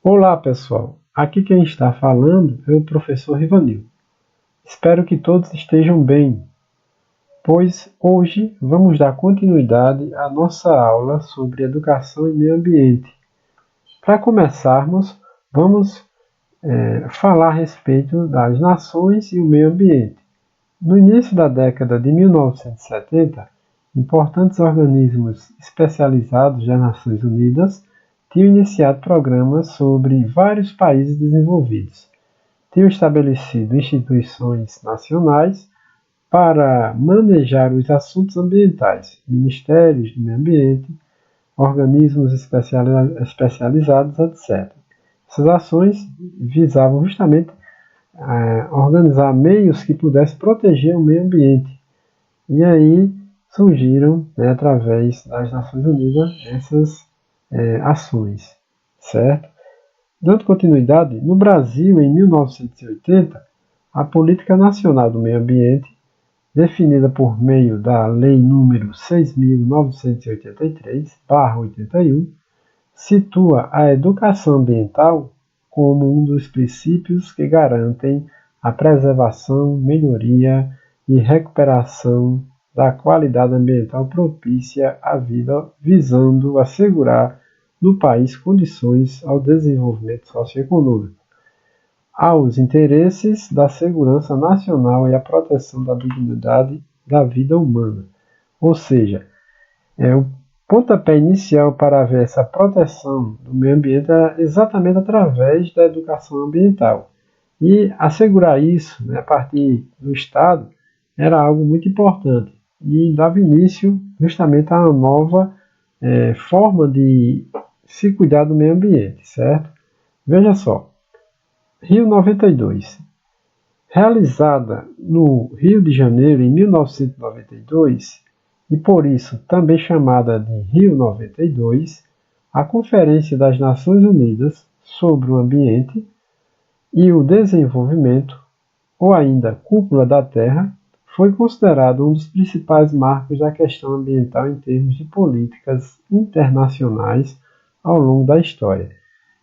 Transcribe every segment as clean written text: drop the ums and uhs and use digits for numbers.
Olá pessoal, aqui quem está falando é o professor Rivanil. Espero que todos estejam bem, pois hoje vamos dar continuidade à nossa aula sobre educação e meio ambiente. Para começarmos, vamos falar a respeito das nações e o meio ambiente. No início da década de 1970, importantes organismos especializados das Nações Unidas tinham iniciado programas sobre vários países desenvolvidos. Tinham estabelecido instituições nacionais para manejar os assuntos ambientais, ministérios do meio ambiente, organismos especializados, etc. Essas ações visavam justamente organizar meios que pudessem proteger o meio ambiente. E aí surgiram, através das Nações Unidas, essas ações, certo? Dando continuidade, no Brasil, em 1980, a Política Nacional do Meio Ambiente, definida por meio da Lei nº 6.983/81, situa a educação ambiental como um dos princípios que garantem a preservação, melhoria e recuperação da qualidade ambiental propícia à vida, visando assegurar no país condições ao desenvolvimento socioeconômico, aos interesses da segurança nacional e à proteção da dignidade da vida humana. Ou seja, o pontapé inicial para haver essa proteção do meio ambiente é exatamente através da educação ambiental. E assegurar isso, a partir do Estado, era algo muito importante e dava início justamente a uma nova forma de se cuidar do meio ambiente, certo? Veja só, Rio 92, realizada no Rio de Janeiro em 1992, e por isso também chamada de Rio 92, a Conferência das Nações Unidas sobre o Ambiente e o Desenvolvimento, ou ainda Cúpula da Terra, foi considerado um dos principais marcos da questão ambiental em termos de políticas internacionais ao longo da história.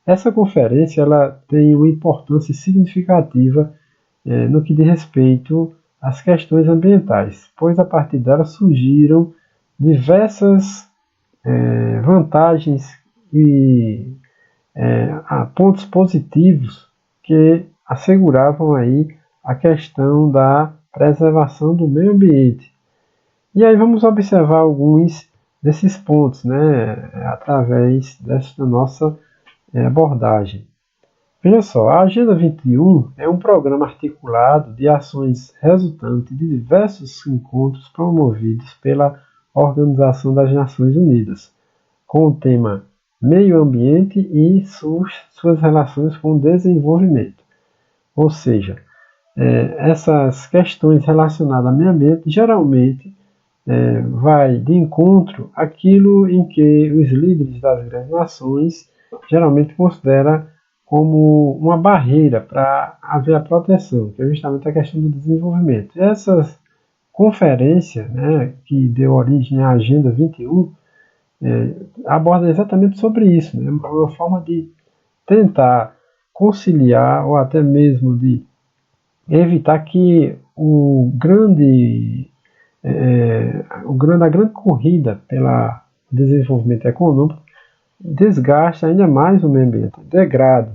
Essa conferência ela tem uma importância significativa no que diz respeito às questões ambientais, pois a partir dela surgiram diversas vantagens e pontos positivos que asseguravam aí a questão da preservação do meio ambiente. E aí vamos observar alguns desses pontos, através desta nossa abordagem. Veja só, a Agenda 21 é um programa articulado de ações resultantes de diversos encontros promovidos pela Organização das Nações Unidas, com o tema Meio Ambiente e suas relações com o desenvolvimento. Ou seja, essas questões relacionadas ao meio ambiente geralmente vai de encontro àquilo em que os líderes das grandes nações geralmente consideram como uma barreira para haver a proteção, que é justamente a questão do desenvolvimento. E essa conferência, que deu origem à Agenda 21, aborda exatamente sobre isso, uma forma de tentar conciliar ou até mesmo de evitar que a grande corrida pelo desenvolvimento econômico desgasta ainda mais o meio ambiente, degrada.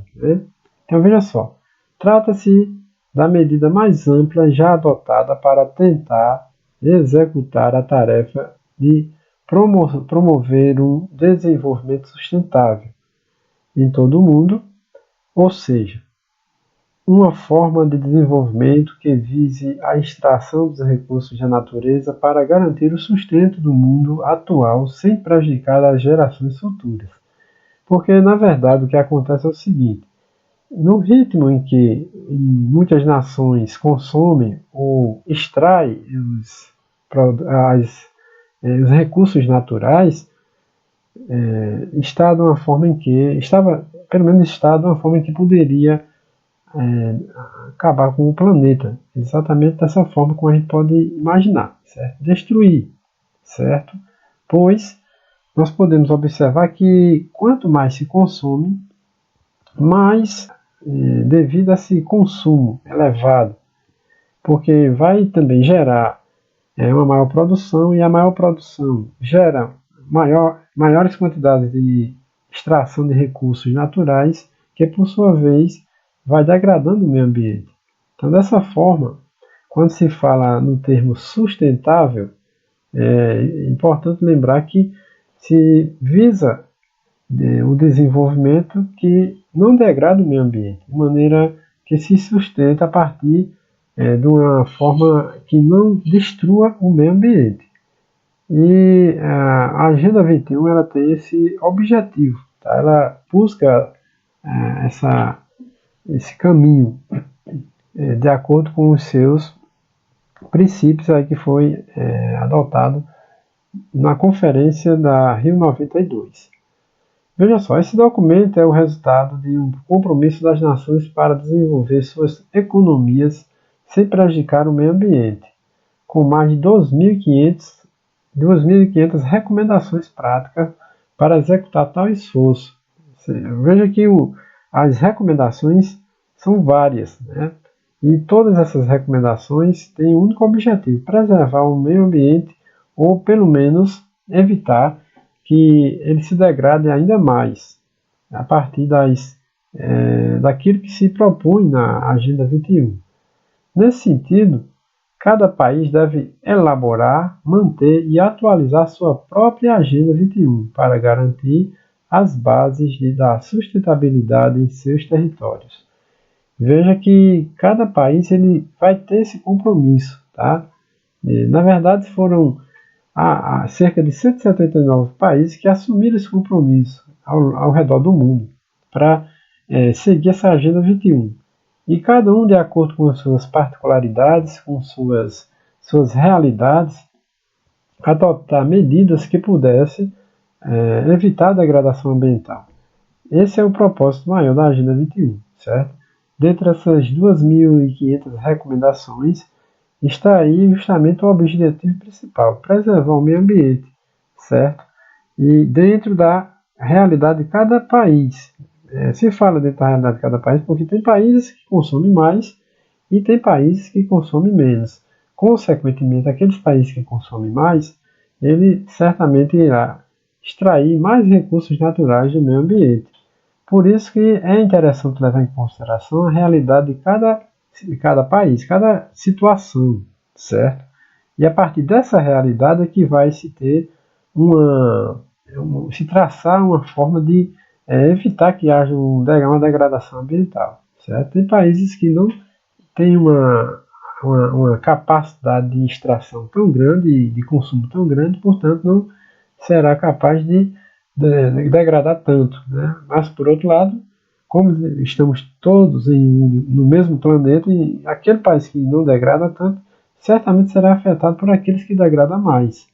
Então veja só, trata-se da medida mais ampla já adotada para tentar executar a tarefa de promover um desenvolvimento sustentável em todo o mundo, ou seja, uma forma de desenvolvimento que vise a extração dos recursos da natureza para garantir o sustento do mundo atual sem prejudicar as gerações futuras. Porque, na verdade, o que acontece é o seguinte: no ritmo em que muitas nações consomem ou extraem os recursos naturais, está de uma forma em que poderia acabar com o planeta, exatamente dessa forma como a gente pode imaginar, certo? Destruir, certo? Pois nós podemos observar que quanto mais se consome, mas devido a esse consumo elevado, porque vai também gerar uma maior produção, e a maior produção gera maiores quantidades de extração de recursos naturais, que por sua vez vai degradando o meio ambiente. Então, dessa forma, quando se fala no termo sustentável, é importante lembrar que se visa o desenvolvimento que não degrada o meio ambiente, de maneira que se sustenta a partir de uma forma que não destrua o meio ambiente. E a Agenda 21 ela tem esse objetivo, tá? Ela busca esse caminho de acordo com os seus princípios aí que foi adotado na conferência da Rio 92. Veja só, esse documento é o resultado de um compromisso das nações para desenvolver suas economias sem prejudicar o meio ambiente, com mais de 2.500 recomendações práticas para executar tal esforço. Veja que as recomendações são várias, né? E todas essas recomendações têm um único objetivo: preservar o meio ambiente, ou pelo menos evitar que ele se degrade ainda mais a partir daquilo que se propõe na Agenda 21. Nesse sentido, cada país deve elaborar, manter e atualizar sua própria Agenda 21 para garantir as bases da sustentabilidade em seus territórios. Veja que cada país ele vai ter esse compromisso, tá? Na verdade, foram cerca de 179 países que assumiram esse compromisso ao redor do mundo para seguir essa Agenda 21. E cada um, de acordo com as suas particularidades, com suas realidades, adotar medidas que pudessem evitar a degradação ambiental. Esse é o propósito maior da Agenda 21, certo? Dentre essas 2.500 recomendações, está aí justamente o objetivo principal: preservar o meio ambiente, certo? E dentro da realidade de cada país. Se fala dentro da realidade de cada país porque tem países que consomem mais e tem países que consomem menos. Consequentemente, aqueles países que consomem mais, ele certamente irá extrair mais recursos naturais do meio ambiente. Por isso que é interessante levar em consideração a realidade de cada país, cada situação, certo? E a partir dessa realidade é que vai se ter se traçar uma forma de evitar que haja uma degradação ambiental, certo? Tem países que não têm uma capacidade de extração tão grande, de consumo tão grande, portanto não será capaz de degradar tanto, né? Mas por outro lado, como estamos todos no mesmo planeta, e aquele país que não degrada tanto, certamente será afetado por aqueles que degradam mais.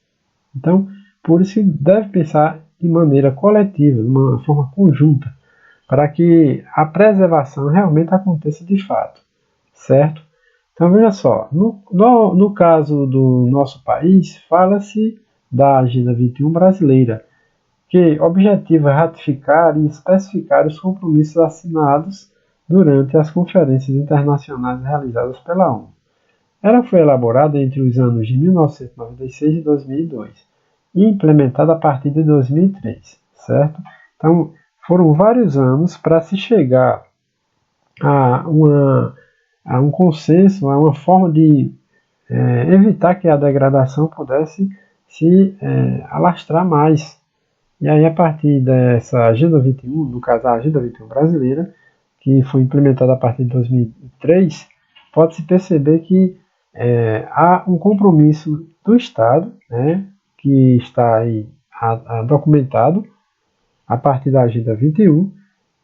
Então, por isso deve pensar de maneira coletiva, de uma forma conjunta, para que a preservação realmente aconteça de fato, certo? Então veja só, no caso do nosso país, fala-se da Agenda 21 brasileira, que objetiva ratificar e especificar os compromissos assinados durante as conferências internacionais realizadas pela ONU. Ela foi elaborada entre os anos de 1996 e 2002 e implementada a partir de 2003, certo? Então, foram vários anos para se chegar a um consenso, a uma forma de evitar que a degradação pudesse se alastrar mais. E aí, a partir dessa Agenda 21, no caso a Agenda 21 brasileira, que foi implementada a partir de 2003, pode-se perceber que há um compromisso do Estado, né, que está aí documentado a partir da Agenda 21,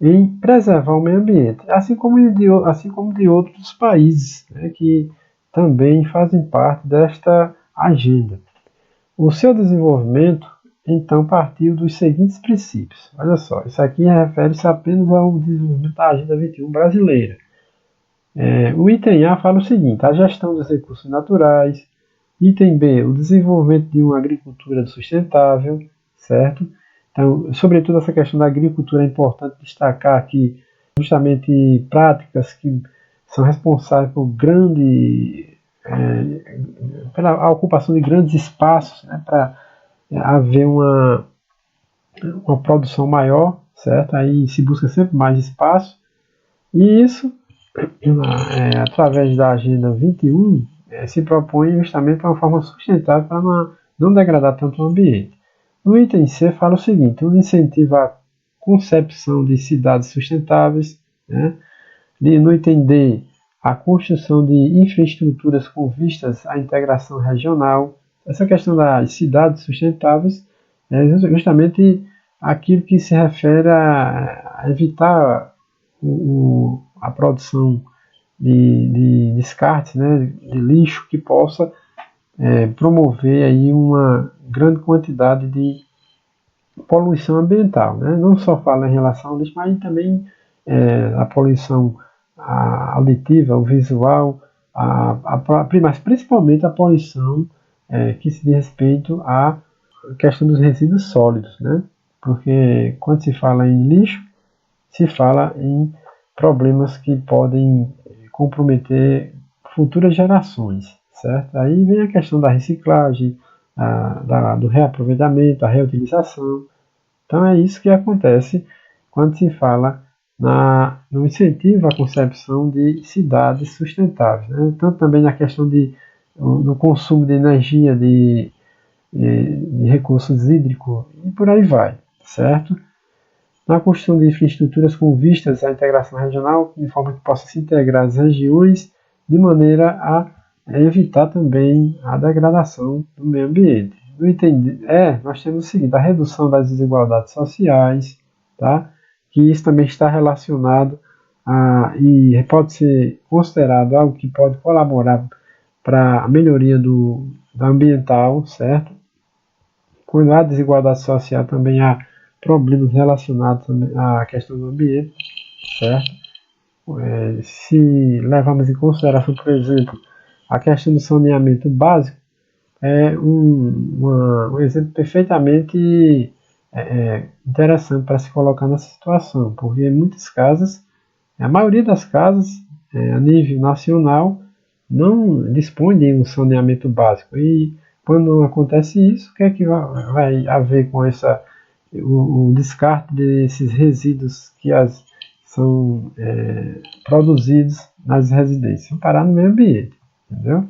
em preservar o meio ambiente, assim como de outros países, né, que também fazem parte desta agenda. O seu desenvolvimento, então, partiu dos seguintes princípios. Olha só, isso aqui refere-se apenas ao desenvolvimento da Agenda 21 brasileira. O item A fala o seguinte: a gestão dos recursos naturais. Item B, o desenvolvimento de uma agricultura sustentável, certo? Então, sobretudo essa questão da agricultura, é importante destacar que justamente práticas que são responsáveis por pela ocupação de grandes espaços, né, para haver uma produção maior, certo? Aí se busca sempre mais espaço, e isso, através da Agenda 21, se propõe justamente uma forma sustentável para não degradar tanto o ambiente. No item C fala o seguinte: os incentiva a concepção de cidades sustentáveis, né? No item D, a construção de infraestruturas com vistas à integração regional. Essa questão das cidades sustentáveis é justamente aquilo que se refere a evitar a produção de descartes, né, de lixo que possa promover aí uma grande quantidade de poluição ambiental, né? Não só fala em relação ao lixo, mas também a poluição auditiva, o visual, mas principalmente a poluição que se diz respeito à questão dos resíduos sólidos, né? Porque quando se fala em lixo, se fala em problemas que podem comprometer futuras gerações, certo? Aí vem a questão da reciclagem, do reaproveitamento, da reutilização. Então é isso que acontece quando se fala no incentivo à concepção de cidades sustentáveis, né? Tanto também na questão do consumo de energia, de recursos hídricos e por aí vai, certo? Na construção de infraestruturas com vistas à integração regional, de forma que possa se integrar as regiões de maneira a evitar também a degradação do meio ambiente. No item nós temos o seguinte: a redução das desigualdades sociais, tá? Que isso também está relacionado e pode ser considerado algo que pode colaborar para a melhoria da ambiental, certo? Quando há desigualdade social, também há problemas relacionados à questão do ambiente, certo? Se levarmos em consideração, por exemplo, a questão do saneamento básico, é um exemplo perfeitamente interessante para se colocar nessa situação, porque em muitas casas, a maioria das casas, a nível nacional, não dispõe de um saneamento básico. E quando acontece isso, o que é que vai haver com o descarte desses resíduos que são produzidos nas residências? Vão parar no meio ambiente, entendeu?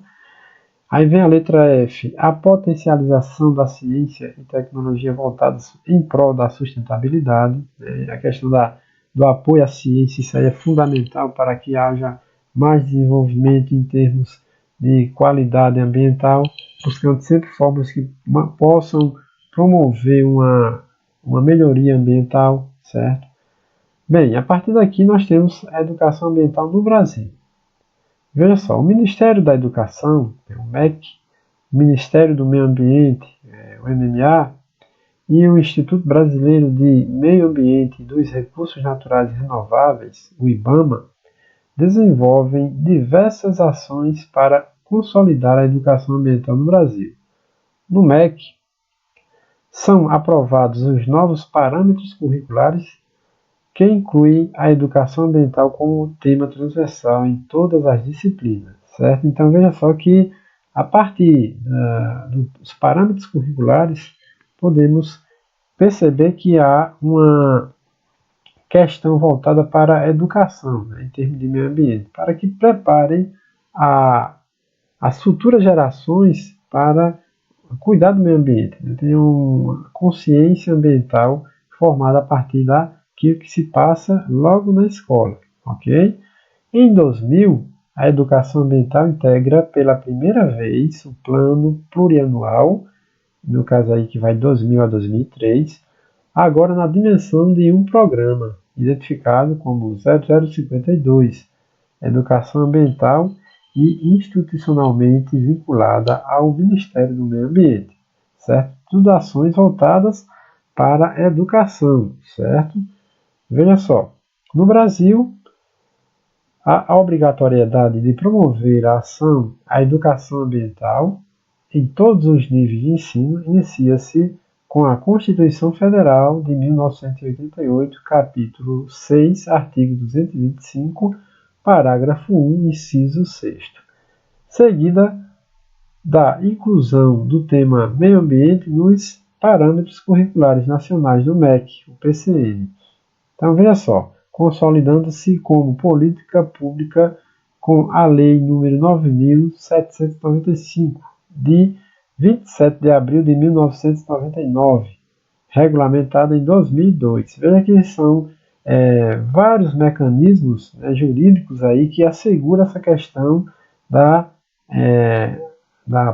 Aí vem a letra F: a potencialização da ciência e tecnologia voltadas em prol da sustentabilidade. A questão do apoio à ciência, isso aí é fundamental para que haja mais desenvolvimento em termos de qualidade ambiental, buscando sempre formas que possam promover uma melhoria ambiental, certo? Bem, a partir daqui nós temos a educação ambiental no Brasil. Veja só, o Ministério da Educação, o MEC, o Ministério do Meio Ambiente, o MMA, e o Instituto Brasileiro de Meio Ambiente e dos Recursos Naturais Renováveis, o IBAMA, desenvolvem diversas ações para consolidar a educação ambiental no Brasil. No MEC, são aprovados os novos parâmetros curriculares que incluem a educação ambiental como tema transversal em todas as disciplinas, certo? Então veja só que a partir dos parâmetros curriculares podemos perceber que há uma questão voltada para a educação, né, em termos de meio ambiente, para que preparem as futuras gerações para cuidar do meio ambiente, né? Tenham uma consciência ambiental formada a partir daquilo que se passa logo na escola, ok? Em 2000, a educação ambiental integra pela primeira vez o plano plurianual, no caso aí que vai de 2000 a 2003, agora na dimensão de um programa, identificado como 0052, Educação Ambiental e institucionalmente vinculada ao Ministério do Meio Ambiente, certo? Tudo ações voltadas para a educação, certo? Veja só, no Brasil, a obrigatoriedade de promover a educação ambiental em todos os níveis de ensino inicia-se com a Constituição Federal de 1988, capítulo 6, artigo 225, parágrafo 1, inciso 6º, seguida da inclusão do tema meio ambiente nos parâmetros curriculares nacionais do MEC, o PCN. Então, veja só, consolidando-se como política pública com a Lei nº 9.795, de 27 de abril de 1999, regulamentada em 2002. Veja que são vários mecanismos jurídicos aí que asseguram essa questão da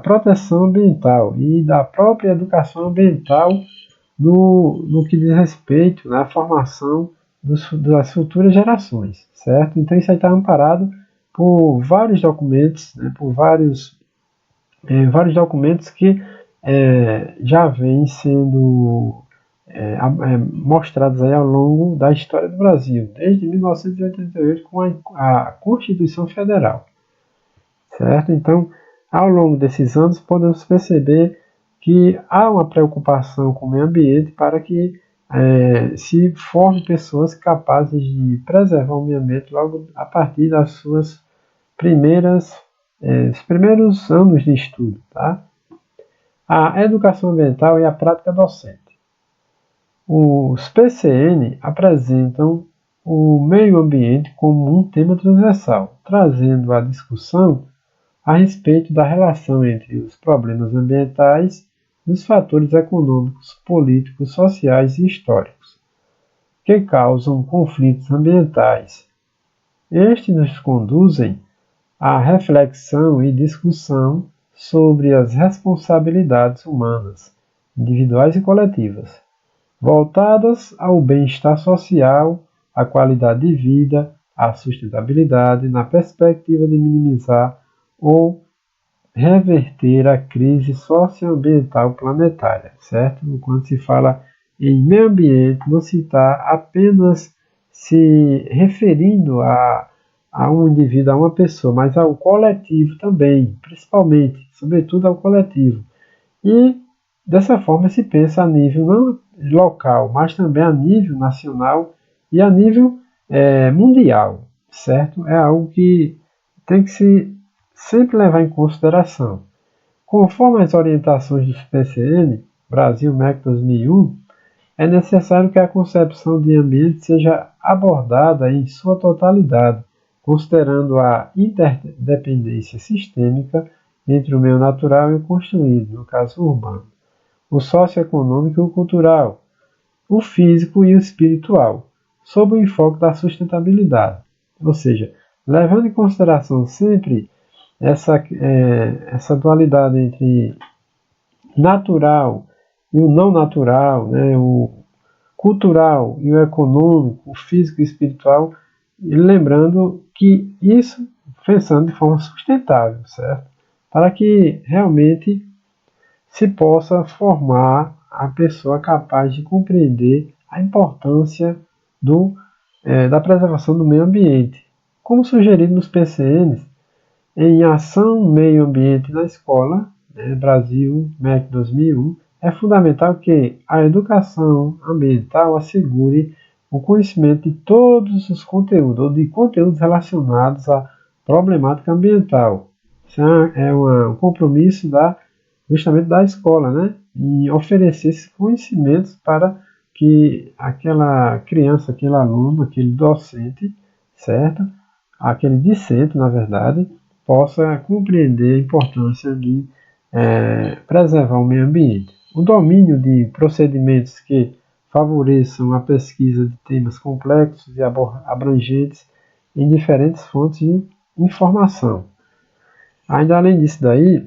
proteção ambiental e da própria educação ambiental no que diz respeito à formação das futuras gerações, certo? Então isso aí está amparado por vários documentos, por vários documentos que já vêm sendo mostrados aí ao longo da história do Brasil, desde 1988 com a Constituição Federal, certo? Então, ao longo desses anos, podemos perceber que há uma preocupação com o meio ambiente para que se forme pessoas capazes de preservar o meio ambiente logo a partir das suas primeiros anos de estudo. Tá? A educação ambiental e a prática docente. Os PCN apresentam o meio ambiente como um tema transversal, trazendo à discussão a respeito da relação entre os problemas ambientais e os fatores econômicos, políticos, sociais e históricos, que causam conflitos ambientais. Estes nos conduzem à reflexão e discussão sobre as responsabilidades humanas, individuais e coletivas, voltadas ao bem-estar social, à qualidade de vida, à sustentabilidade, na perspectiva de minimizar ou reverter a crise socioambiental planetária, certo? Quando se fala em meio ambiente, não se está apenas se referindo a um indivíduo, a uma pessoa, mas ao coletivo também, principalmente, sobretudo ao coletivo. E dessa forma se pensa a nível não local, mas também a nível nacional e a nível mundial, certo? É algo que tem que se sempre levar em consideração. Conforme as orientações do PCN, Brasil MEC 2001, é necessário que a concepção de ambiente seja abordada em sua totalidade, considerando a interdependência sistêmica entre o meio natural e o construído, no caso urbano, o socioeconômico e o cultural, o físico e o espiritual, sob o enfoque da sustentabilidade. Ou seja, levando em consideração sempre essa dualidade entre natural e o não natural, o cultural e o econômico, o físico e o espiritual, e lembrando que isso pensando de forma sustentável, certo? Para que realmente se possa formar a pessoa capaz de compreender a importância da preservação do meio ambiente. Como sugerido nos PCNs, em Ação Meio Ambiente na Escola, Brasil MEC 2001, é fundamental que a educação ambiental assegure o conhecimento de todos os conteúdos, ou de conteúdos relacionados à problemática ambiental. Isso é um compromisso justamente da escola, em oferecer esses conhecimentos para que aquela criança, aquele aluno, aquele docente, certo? Aquele discente, na verdade, possa compreender a importância de preservar o meio ambiente. O domínio de procedimentos que favoreçam a pesquisa de temas complexos e abrangentes em diferentes fontes de informação. Ainda além disso daí,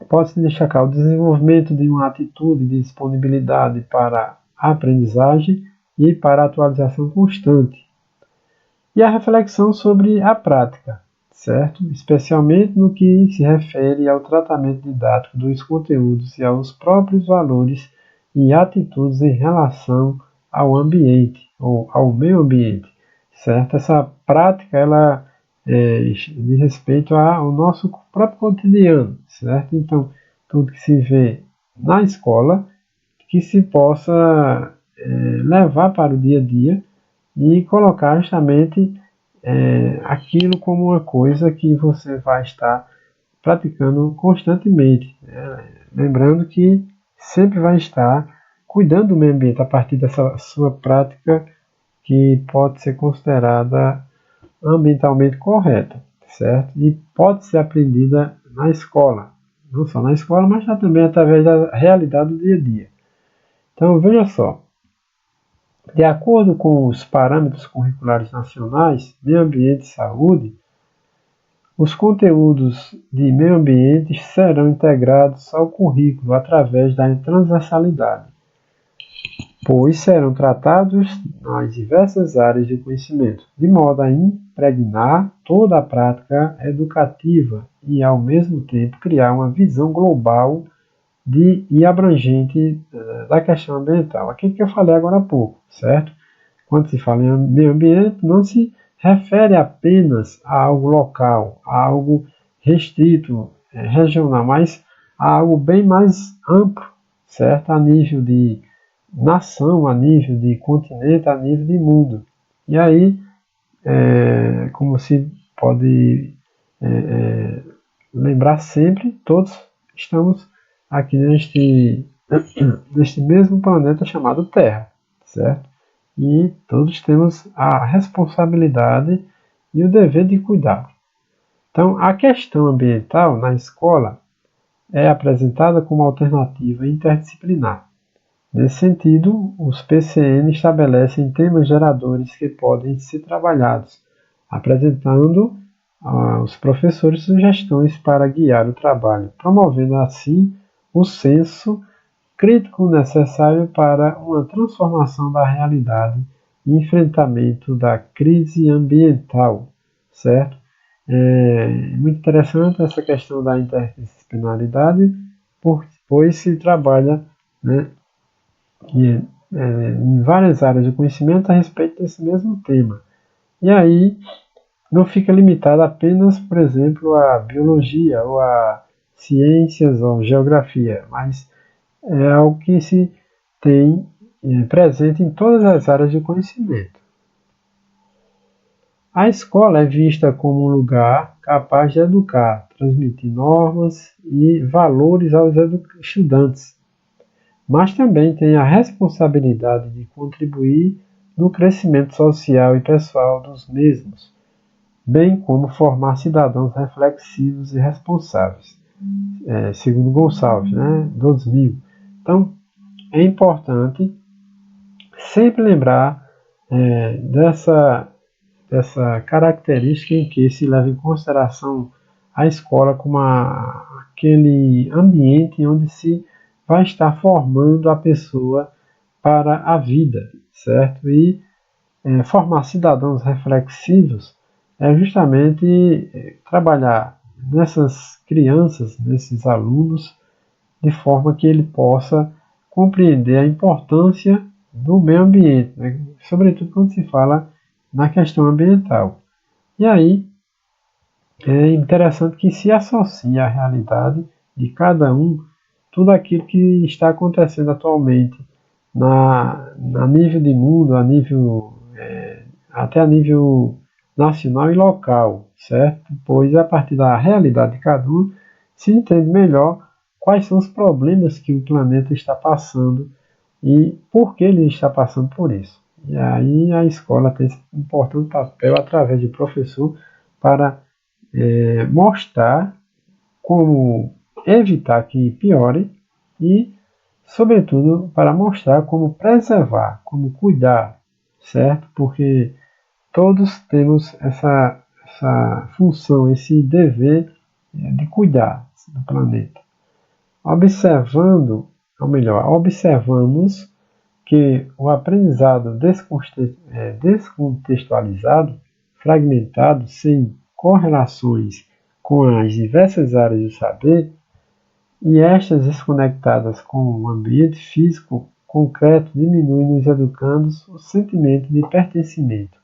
pode-se destacar o desenvolvimento de uma atitude de disponibilidade para a aprendizagem e para a atualização constante. E a reflexão sobre a prática, certo? Especialmente no que se refere ao tratamento didático dos conteúdos e aos próprios valores e atitudes em relação ao ambiente, ou ao meio ambiente, certo? Essa prática, ela diz respeito ao nosso próprio cotidiano, certo? Então, tudo que se vê na escola que se possa levar para o dia a dia e colocar justamente aquilo como uma coisa que você vai estar praticando constantemente. Lembrando que sempre vai estar cuidando do meio ambiente a partir dessa sua prática que pode ser considerada ambientalmente correta, certo? E pode ser aprendida na escola, não só na escola, mas também através da realidade do dia a dia. Então, veja só, de acordo com os parâmetros curriculares nacionais, meio ambiente e saúde, os conteúdos de meio ambiente serão integrados ao currículo através da transversalidade, pois serão tratados nas diversas áreas de conhecimento, de modo a impregnar toda a prática educativa e, ao mesmo tempo, criar uma visão global e abrangente da questão ambiental. Aquilo que eu falei agora há pouco, certo? Quando se fala em meio ambiente, não se refere apenas a algo local, a algo restrito, regional, mas a algo bem mais amplo, certo? A nível de nação, a nível de continente, a nível de mundo. E aí, como se pode lembrar sempre, todos estamos aqui neste mesmo planeta chamado Terra, certo? E todos temos a responsabilidade e o dever de cuidar. Então, a questão ambiental na escola é apresentada como alternativa interdisciplinar. Nesse sentido, os PCN estabelecem temas geradores que podem ser trabalhados, apresentando aos professores sugestões para guiar o trabalho, promovendo assim o senso crítico necessário para uma transformação da realidade e enfrentamento da crise ambiental, certo? É muito interessante essa questão da interdisciplinaridade, pois se trabalha, né, em várias áreas de conhecimento a respeito desse mesmo tema. E aí não fica limitado apenas, por exemplo, a biologia ou a ciências ou geografia, mas é algo que se tem presente em todas as áreas de conhecimento. A escola é vista como um lugar capaz de educar, transmitir normas e valores aos estudantes, mas também tem a responsabilidade de contribuir no crescimento social e pessoal dos mesmos, bem como formar cidadãos reflexivos e responsáveis, segundo Gonçalves, 2000. Então, é importante sempre lembrar dessa característica em que se leva em consideração a escola como aquele ambiente onde se vai estar formando a pessoa para a vida, certo? E formar cidadãos reflexivos é justamente trabalhar nessas crianças, nesses alunos, de forma que ele possa compreender a importância do meio ambiente, né? Sobretudo quando se fala na questão ambiental. E aí é interessante que se associe à realidade de cada um tudo aquilo que está acontecendo atualmente na nível de mundo, até a nível nacional e local, certo? Pois a partir da realidade de cada um se entende melhor quais são os problemas que o planeta está passando e por que ele está passando por isso. E aí a escola tem esse importante papel através de professor para mostrar como evitar que piore e, sobretudo, para mostrar como preservar, como cuidar, certo? Porque todos temos essa função, esse dever de cuidar do planeta. Observamos que o aprendizado descontextualizado, fragmentado, sem correlações com as diversas áreas do saber, e estas desconectadas com o ambiente físico concreto, diminui nos educandos o sentimento de pertencimento,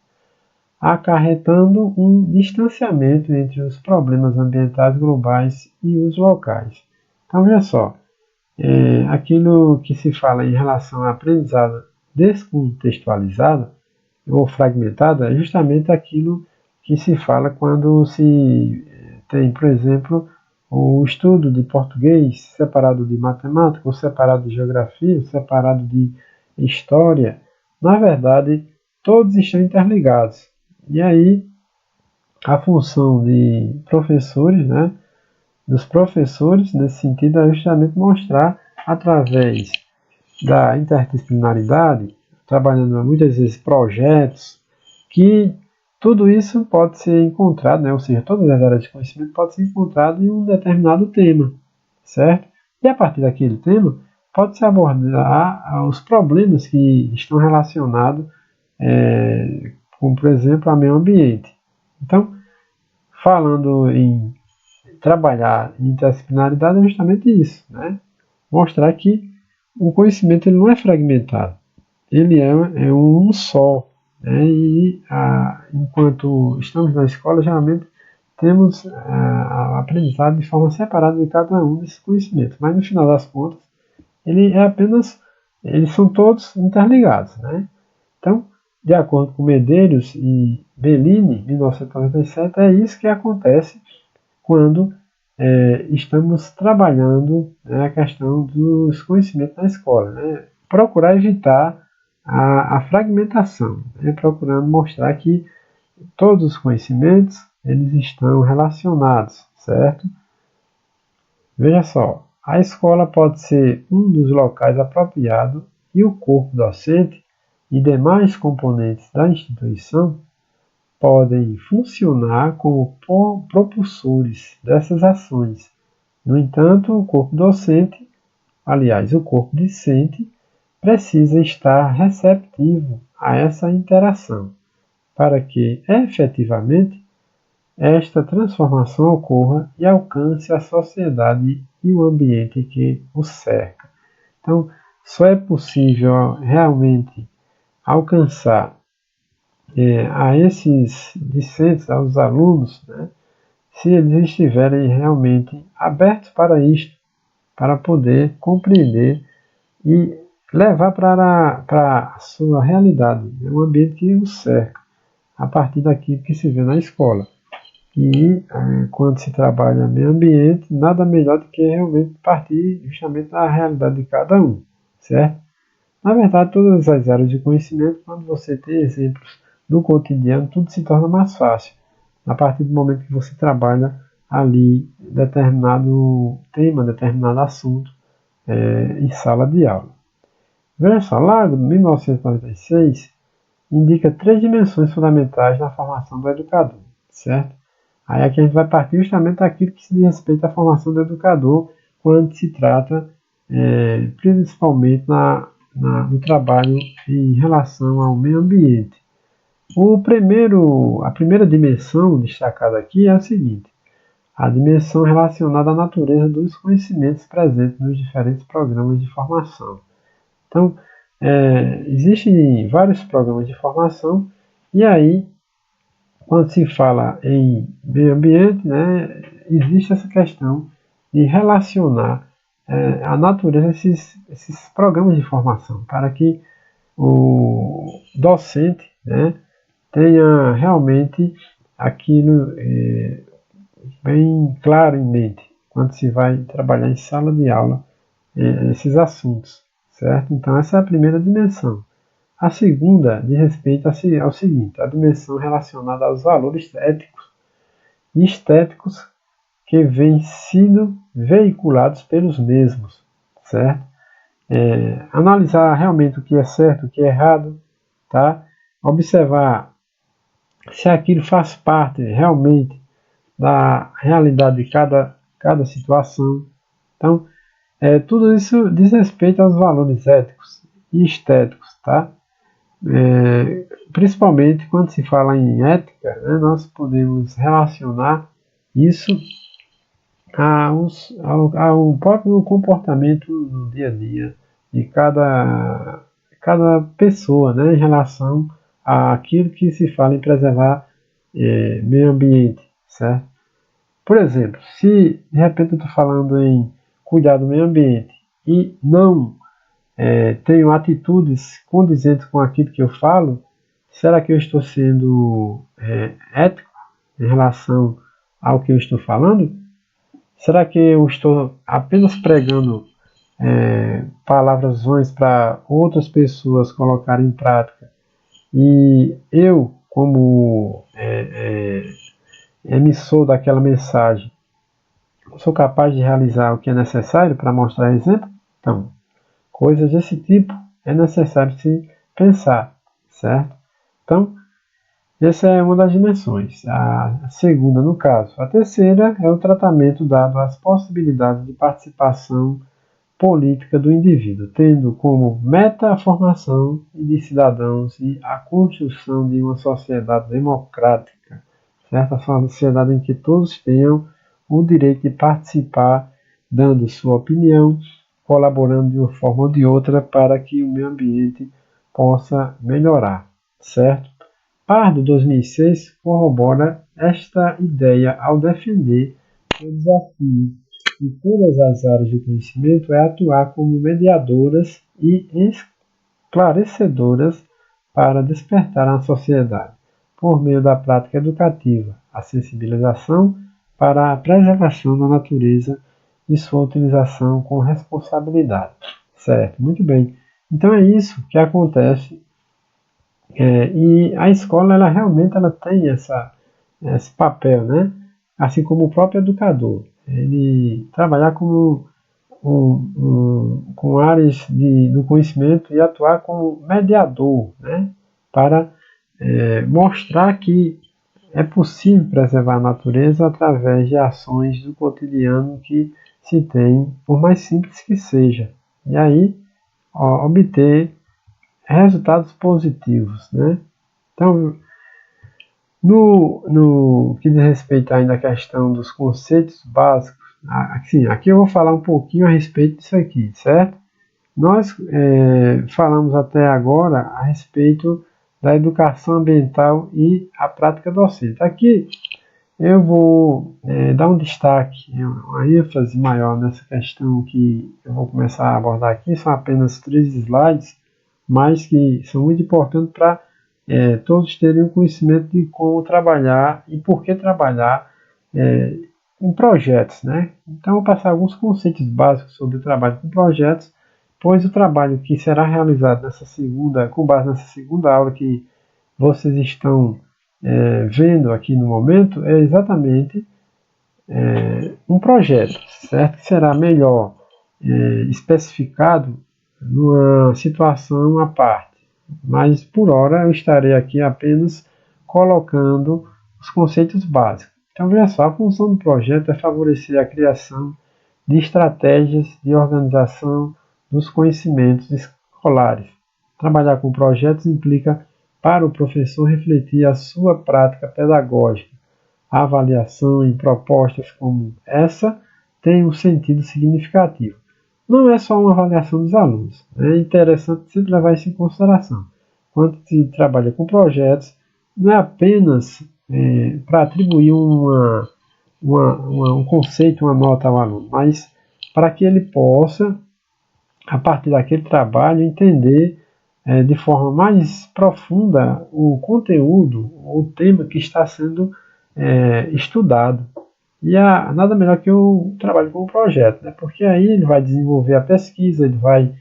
acarretando um distanciamento entre os problemas ambientais globais e os locais. Então, veja só, aquilo que se fala em relação à aprendizado descontextualizada ou fragmentada é justamente aquilo que se fala quando se tem, por exemplo, o estudo de português separado de matemática, ou separado de geografia, ou separado de história. Na verdade, todos estão interligados. E aí, a função de professores, né, dos professores, nesse sentido, é justamente mostrar, através da interdisciplinaridade, trabalhando muitas vezes projetos, que tudo isso pode ser encontrado, né? Ou seja, todas as áreas de conhecimento podem ser encontradas em um determinado tema, certo? E a partir daquele tema, pode-se abordar os problemas que estão relacionados, como, por exemplo, ao meio ambiente. Então, falando em trabalhar em interdisciplinaridade, é justamente isso, né? Mostrar que o conhecimento ele não é fragmentado, ele é um só. Né? E enquanto estamos na escola, geralmente temos a aprendizado de forma separada de cada um desses conhecimentos, mas no final das contas, eles são todos interligados. Né? Então, de acordo com Medeiros e Bellini, 1997, é isso que acontece quando estamos trabalhando, né, a questão dos conhecimentos na escola. Né? Procurar evitar a fragmentação, né? Procurando mostrar que todos os conhecimentos eles estão relacionados, certo? Veja só, a escola pode ser um dos locais apropriados e o corpo docente e demais componentes da instituição podem funcionar como propulsores dessas ações. No entanto, o corpo docente, aliás, o corpo discente, precisa estar receptivo a essa interação, para que, efetivamente, esta transformação ocorra e alcance a sociedade e o ambiente que o cerca. Então, só é possível realmente alcançar a esses discentes, aos alunos, né, se eles estiverem realmente abertos para isto, para poder compreender e levar para a sua realidade, né, o ambiente que o cerca, a partir daquilo que se vê na escola. E quando se trabalha meio ambiente, nada melhor do que realmente partir justamente da realidade de cada um, certo? Na verdade, todas as áreas de conhecimento, quando você tem exemplos do cotidiano, tudo se torna mais fácil. A partir do momento que você trabalha ali determinado tema, determinado assunto em sala de aula. Veja só, Lago, 1996, indica 3 dimensões fundamentais na formação do educador, certo? Aí aqui a gente vai partir justamente daquilo que se diz respeito à formação do educador, quando se trata principalmente no trabalho em relação ao meio ambiente. A primeira dimensão destacada aqui é a seguinte: a dimensão relacionada à natureza dos conhecimentos presentes nos diferentes programas de formação. Então, existem vários programas de formação, e aí, quando se fala em meio ambiente, né, existe essa questão de relacionar a natureza a esses programas de formação, para que o docente, né, tenha realmente aquilo bem claro em mente, quando se vai trabalhar em sala de aula esses assuntos, certo? Então essa é a primeira dimensão. A segunda diz respeito ao seguinte: a dimensão relacionada aos valores éticos e estéticos que vêm sendo veiculados pelos mesmos, certo? Analisar realmente o que é certo, o que é errado, tá? Observar se aquilo faz parte realmente da realidade de cada situação. Então, tudo isso diz respeito aos valores éticos e estéticos, tá? Principalmente quando se fala em ética, né, nós podemos relacionar isso ao próprio comportamento no dia a dia de cada pessoa, né, em relação àquilo que se fala em preservar meio ambiente, certo? Por exemplo, se de repente eu estou falando em cuidar do meio ambiente e não tenho atitudes condizentes com aquilo que eu falo, será que eu estou sendo ético em relação ao que eu estou falando? Será que eu estou apenas pregando palavras vãs para outras pessoas colocarem em prática e eu, como emissor daquela mensagem, sou capaz de realizar o que é necessário para mostrar exemplo? Então, coisas desse tipo é necessário se pensar, certo? Então, essa é uma das dimensões. A segunda, no caso. A terceira é o tratamento dado às possibilidades de participação política do indivíduo, tendo como meta a formação de cidadãos e a construção de uma sociedade democrática, certo? A sociedade em que todos tenham o direito de participar, dando sua opinião, colaborando de uma forma ou de outra para que o meio ambiente possa melhorar, certo? Pardo, 2006, corrobora esta ideia ao defender que o desafio de todas as áreas do conhecimento é atuar como mediadoras e esclarecedoras para despertar a sociedade, por meio da prática educativa, a sensibilização para a preservação da natureza e sua utilização com responsabilidade. Certo, muito bem. Então é isso que acontece e a escola ela realmente ela tem esse papel, né? Assim como o próprio educador. Ele trabalhar como com áreas do conhecimento e atuar como mediador, né? Para mostrar que é possível preservar a natureza através de ações do cotidiano que se tem, por mais simples que seja. E aí obter resultados positivos, né? Então, no que diz respeito ainda à questão dos conceitos básicos, assim, aqui eu vou falar um pouquinho a respeito disso aqui, certo? Nós falamos até agora a respeito da educação ambiental e a prática docente. Aqui eu vou dar um destaque, uma ênfase maior nessa questão que eu vou começar a abordar aqui. São apenas 3 slides, mas que são muito importantes para todos terem um conhecimento de como trabalhar e por que trabalhar em projetos, né? Então, eu vou passar alguns conceitos básicos sobre o trabalho com projetos, pois o trabalho que será realizado com base nessa segunda aula que vocês estão vendo aqui no momento, é exatamente um projeto, certo? Que será melhor especificado numa situação à parte. Mas por hora eu estarei aqui apenas colocando os conceitos básicos. Então veja só, a função do projeto é favorecer a criação de estratégias de organização dos conhecimentos escolares. Trabalhar com projetos implica para o professor refletir a sua prática pedagógica. A avaliação em propostas como essa tem um sentido significativo. Não é só uma avaliação dos alunos. É interessante sempre levar isso em consideração. Quando se trabalha com projetos, não é apenas para atribuir um conceito, uma nota ao aluno, mas para que ele possa, a partir daquele trabalho, entender de forma mais profunda o conteúdo, o tema que está sendo estudado. E nada melhor que o trabalho com o projeto, né? Porque aí ele vai desenvolver a pesquisa, ele vai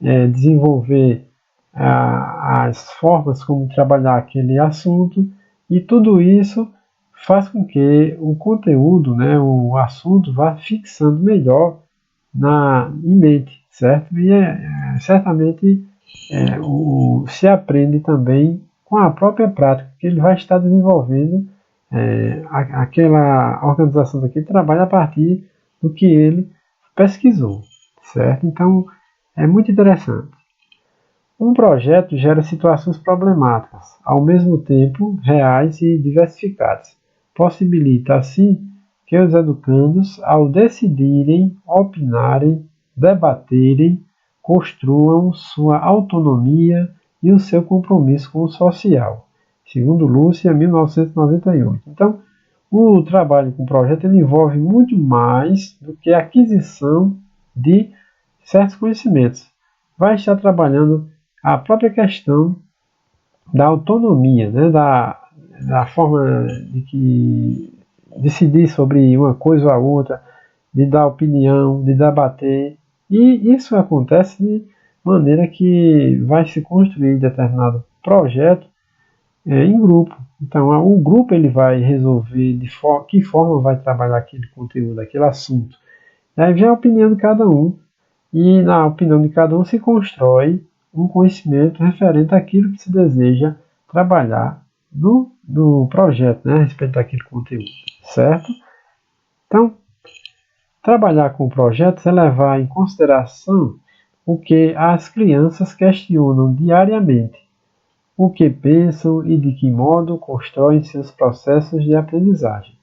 desenvolver as formas como trabalhar aquele assunto, e tudo isso faz com que o conteúdo, né, o assunto, vá fixando melhor em mente, certo? E certamente se aprende também com a própria prática, que ele vai estar desenvolvendo aquela organização daquele trabalho a partir do que ele pesquisou, certo? Então, é muito interessante. Um projeto gera situações problemáticas, ao mesmo tempo reais e diversificadas. Possibilita, assim, que os educandos, ao decidirem, opinarem, debaterem, construam sua autonomia e o seu compromisso com o social. Segundo Lúcia, 1998. Então, o trabalho com projeto ele envolve muito mais do que a aquisição de certos conhecimentos. Vai estar trabalhando a própria questão da autonomia, né, da forma de que decidir sobre uma coisa ou a outra, de dar opinião, de debater. E isso acontece de maneira que vai se construir determinado projeto em grupo. Então, o grupo ele vai resolver de que forma vai trabalhar aquele conteúdo, aquele assunto. E aí vem a opinião de cada um, e na opinião de cada um se constrói um conhecimento referente àquilo que se deseja trabalhar no projeto, né, a respeito daquele conteúdo, certo? Então, trabalhar com projetos é levar em consideração o que as crianças questionam diariamente, o que pensam e de que modo constroem seus processos de aprendizagem.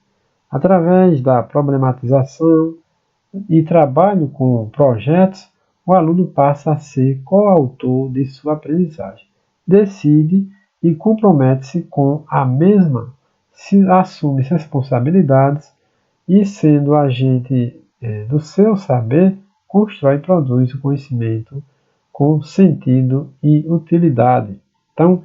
Através da problematização e trabalho com projetos, o aluno passa a ser coautor de sua aprendizagem, decide e compromete-se com a mesma, assume responsabilidades e, sendo agente do seu saber, constrói e produz o conhecimento com sentido e utilidade. Então,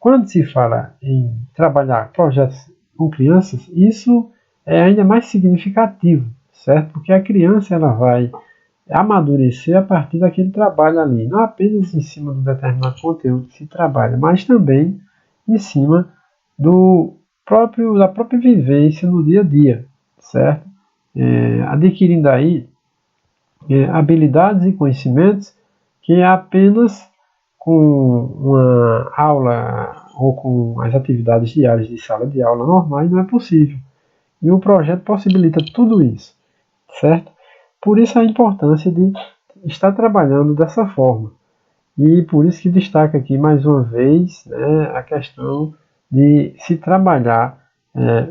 quando se fala em trabalhar projetos com crianças, isso é ainda mais significativo, certo? Porque a criança ela vai amadurecer a partir daquele trabalho ali, não apenas em cima de um determinado conteúdo que se trabalha, mas também em cima da própria vivência no dia a dia, certo? Adquirindo aí habilidades e conhecimentos que apenas com uma aula ou com as atividades diárias de sala de aula normais não é possível. E o projeto possibilita tudo isso, certo? Por isso a importância de estar trabalhando dessa forma. E por isso que destaca aqui mais uma vez, né, a questão de se trabalhar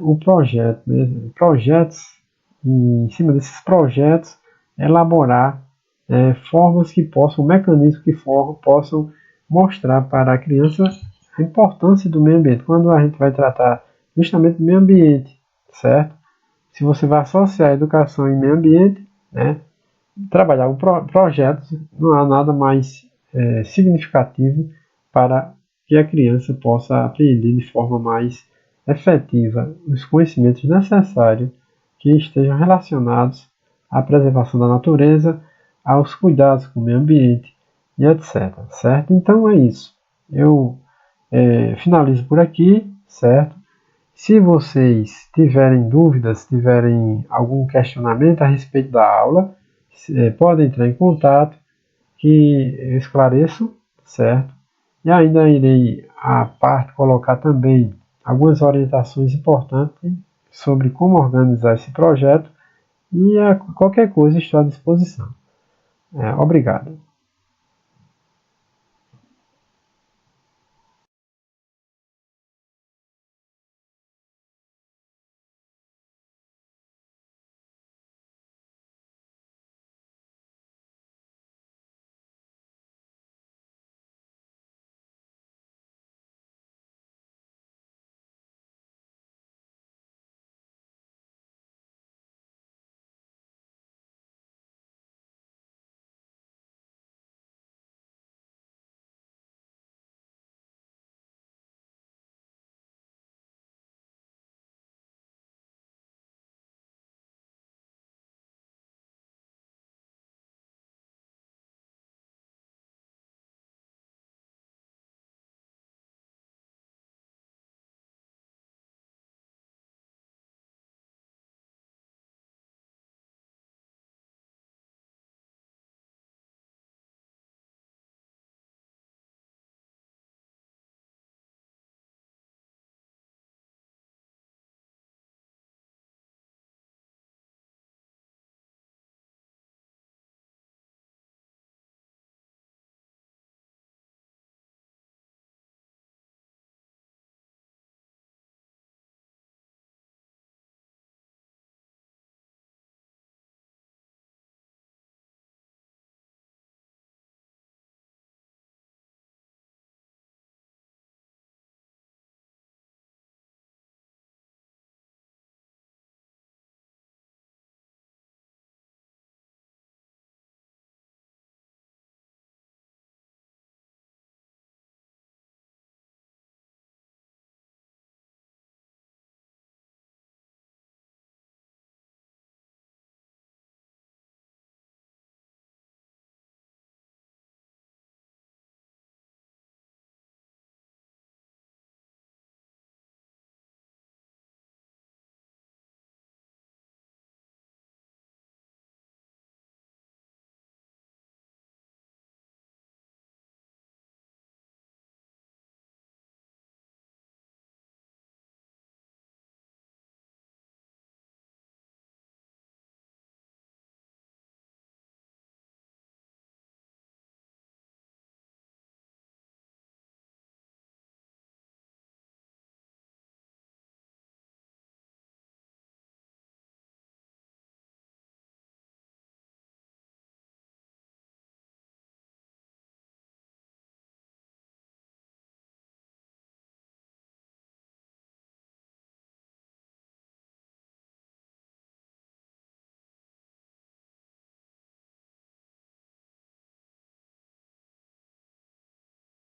o projeto, né, projetos, e em cima desses projetos, elaborar formas que possam, mecanismos que possam mostrar para a criança a importância do meio ambiente. Quando a gente vai tratar justamente do meio ambiente, certo? Se você vai associar a educação e meio ambiente, né, trabalhar um projeto, não há nada mais significativo para que a criança possa aprender de forma mais efetiva os conhecimentos necessários que estejam relacionados à preservação da natureza, aos cuidados com o meio ambiente e etc. Certo? Então é isso. Eu finalizo por aqui, certo? Se vocês tiverem dúvidas, tiverem algum questionamento a respeito da aula, podem entrar em contato que eu esclareço, certo? E ainda irei à parte colocar também algumas orientações importantes sobre como organizar esse projeto e qualquer coisa estou à disposição. Obrigado.